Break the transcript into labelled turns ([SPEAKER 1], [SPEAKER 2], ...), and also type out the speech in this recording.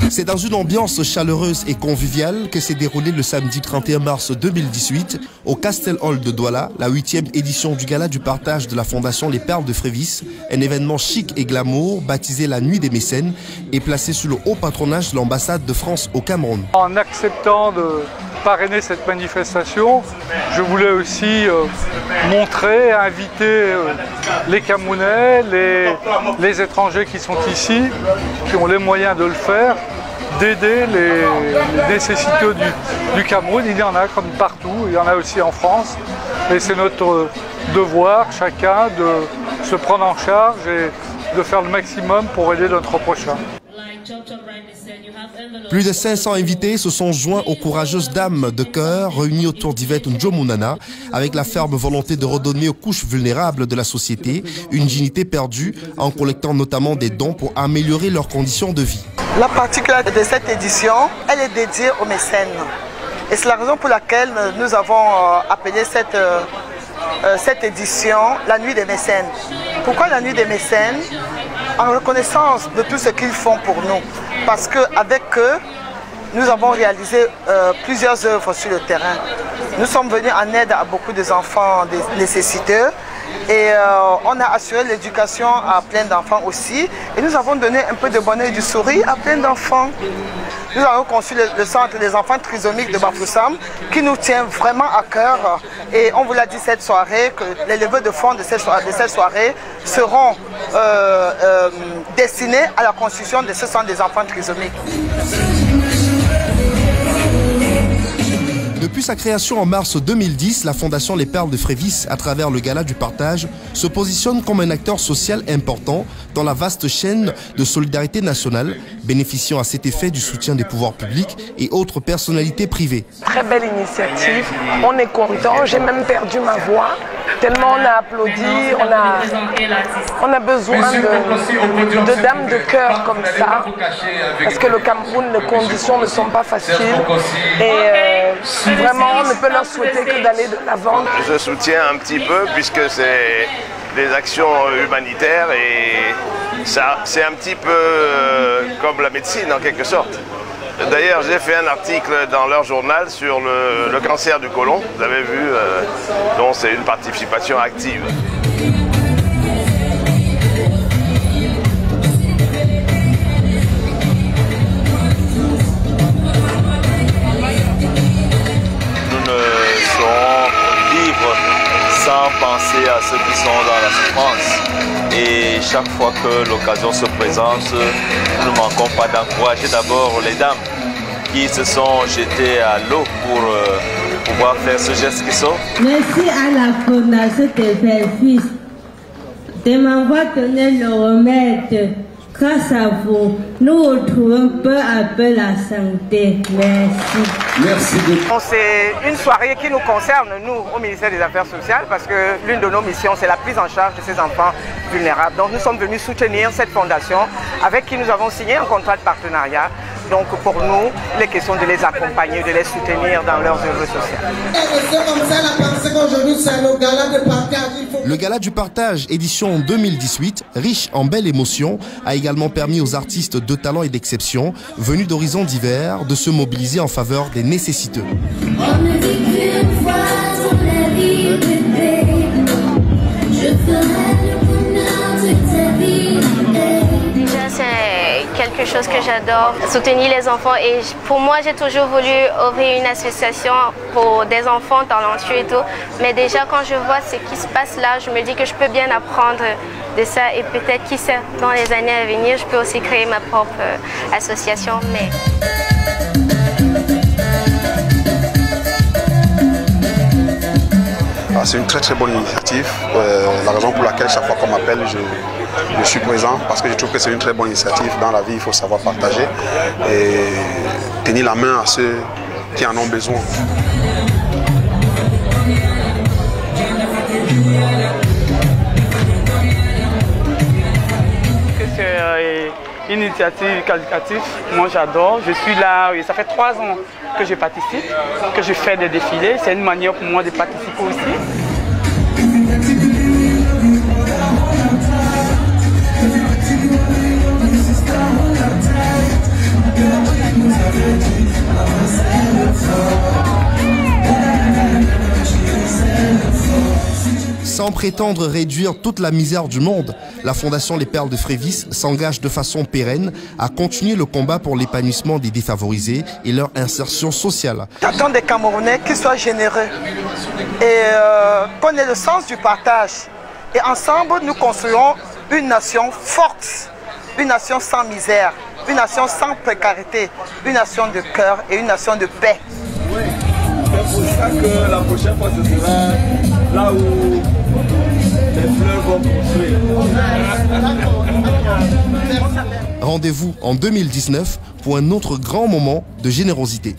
[SPEAKER 1] C'est dans une ambiance chaleureuse et conviviale que s'est déroulé le samedi 31 mars 2018 au Castel Hall de Douala, la 8e édition du gala du partage de la Fondation Les Perles de Frévis, un événement chic et glamour baptisé la Nuit des Mécènes et placé sous le haut patronage de l'ambassade de France au Cameroun.
[SPEAKER 2] En acceptant de parrainer cette manifestation, je voulais aussi montrer, inviter les Camerounais, les étrangers qui sont ici, qui ont les moyens de le faire, d'aider les nécessiteux du Cameroun. Il y en a comme partout, il y en a aussi en France. Et c'est notre devoir, chacun, de se prendre en charge et de faire le maximum pour aider notre prochain.
[SPEAKER 1] Plus de 500 invités se sont joints aux courageuses dames de cœur réunies autour d'Yvette Njomunana avec la ferme volonté de redonner aux couches vulnérables de la société une dignité perdue en collectant notamment des dons pour améliorer leurs conditions de vie.
[SPEAKER 3] La particularité de cette édition, elle est dédiée aux mécènes. Et c'est la raison pour laquelle nous avons appelé cette édition la Nuit des Mécènes. Pourquoi la Nuit des Mécènes? En reconnaissance de tout ce qu'ils font pour nous. Parce qu'avec eux, nous avons réalisé plusieurs œuvres sur le terrain. Nous sommes venus en aide à beaucoup d'enfants nécessiteux et on a assuré l'éducation à plein d'enfants aussi. Et nous avons donné un peu de bonheur et du sourire à plein d'enfants. Nous avons conçu le centre des enfants trisomiques de Bafoussam qui nous tient vraiment à cœur. Et on vous l'a dit cette soirée, que les levées de fonds de cette soirée seront destinés à la construction de ce centre des enfants trisomiques.
[SPEAKER 1] Depuis sa création en mars 2010, la Fondation Les Perles de Frévis, à travers le Gala du Partage, se positionne comme un acteur social important dans la vaste chaîne de solidarité nationale, bénéficiant à cet effet du soutien des pouvoirs publics et autres personnalités privées.
[SPEAKER 4] Très belle initiative, on est content, j'ai même perdu ma voix, tellement on a applaudi, on a besoin de dames de cœur comme ça, parce que le Cameroun, les conditions ne sont pas faciles et vraiment on ne peut leur souhaiter que d'aller de l'avant.
[SPEAKER 5] Je soutiens un petit peu puisque c'est des actions humanitaires et c'est un petit peu comme la médecine en quelque sorte. D'ailleurs, j'ai fait un article dans leur journal sur le cancer du côlon, vous avez vu, donc c'est une participation active.
[SPEAKER 6] Sans penser à ceux qui sont dans la souffrance. Et chaque fois que l'occasion se présente, nous ne manquons pas d'encourager d'abord les dames qui se sont jetées à l'eau pour pouvoir faire ce geste qui sont.
[SPEAKER 7] Merci à la Fondation des Fils de m'avoir donné le remède. Grâce à vous, nous retrouvons peu à peu la santé. Merci.
[SPEAKER 3] Merci beaucoup. C'est une soirée qui nous concerne, nous, au ministère des Affaires sociales, parce que l'une de nos missions, c'est la prise en charge de ces enfants vulnérables. Donc nous sommes venus soutenir cette fondation avec qui nous avons signé un contrat de partenariat. Donc pour nous, il est question de les accompagner, de les soutenir dans leurs œuvres sociales.
[SPEAKER 1] Le Gala du Partage, édition 2018, riche en belles émotions, a également permis aux artistes de talent et d'exception, venus d'horizons divers, de se mobiliser en faveur des nécessiteux.
[SPEAKER 8] Quelque chose que j'adore, soutenir les enfants, et pour moi j'ai toujours voulu ouvrir une association pour des enfants talentueux et tout, mais déjà quand je vois ce qui se passe là, je me dis que je peux bien apprendre de ça et peut-être qui sait, dans les années à venir je peux aussi créer ma propre association.
[SPEAKER 9] C'est une très très bonne initiative, la raison pour laquelle chaque fois qu'on m'appelle je suis présent, parce que je trouve que c'est une très bonne initiative. Dans la vie il faut savoir partager et tenir la main à ceux qui en ont besoin.
[SPEAKER 10] C'est une initiative qualitative, moi j'adore, je suis là, ça fait 3 ans que je participe, que je fais des défilés, c'est une manière pour moi de participer aussi.
[SPEAKER 1] Sans prétendre réduire toute la misère du monde, la Fondation Les Perles de Frévis s'engage de façon pérenne à continuer le combat pour l'épanouissement des défavorisés et leur insertion sociale.
[SPEAKER 3] J'attends des Camerounais qui soient généreux et qu'on ait le sens du partage. Et ensemble, nous construirons une nation forte, une nation sans misère, une nation sans précarité, une nation de cœur et une nation de paix.
[SPEAKER 11] Oui, c'est pour ça que la prochaine fois, ce sera là où les fleurs vont construire.
[SPEAKER 1] Rendez-vous en 2019 pour un autre grand moment de générosité.